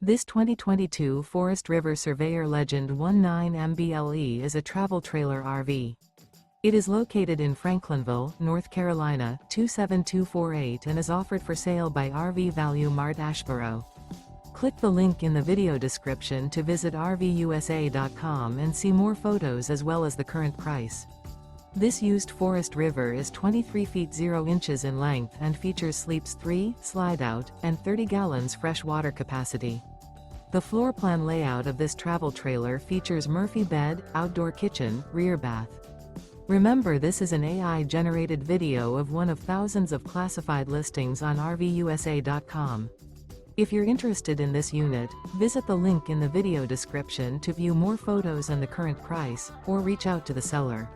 This 2022 Forest River Surveyor Legend 19MBLE is a travel trailer RV. It is located in Franklinville, North Carolina, 27248 and is offered for sale by RV Value Mart Asheboro. Click the link in the video description to visit RVUSA.com and see more photos as well as the current price. This used Forest River is 23 feet 0 inches in length and features sleeps 3, Slideout, and 30 gallons fresh water capacity. The floor plan layout of this travel trailer features Murphy bed, outdoor kitchen, rear bath. Remember, this is an AI-generated video of one of thousands of classified listings on RVUSA.com. If you're interested in this unit, visit the link in the video description to view more photos and the current price, or reach out to the seller.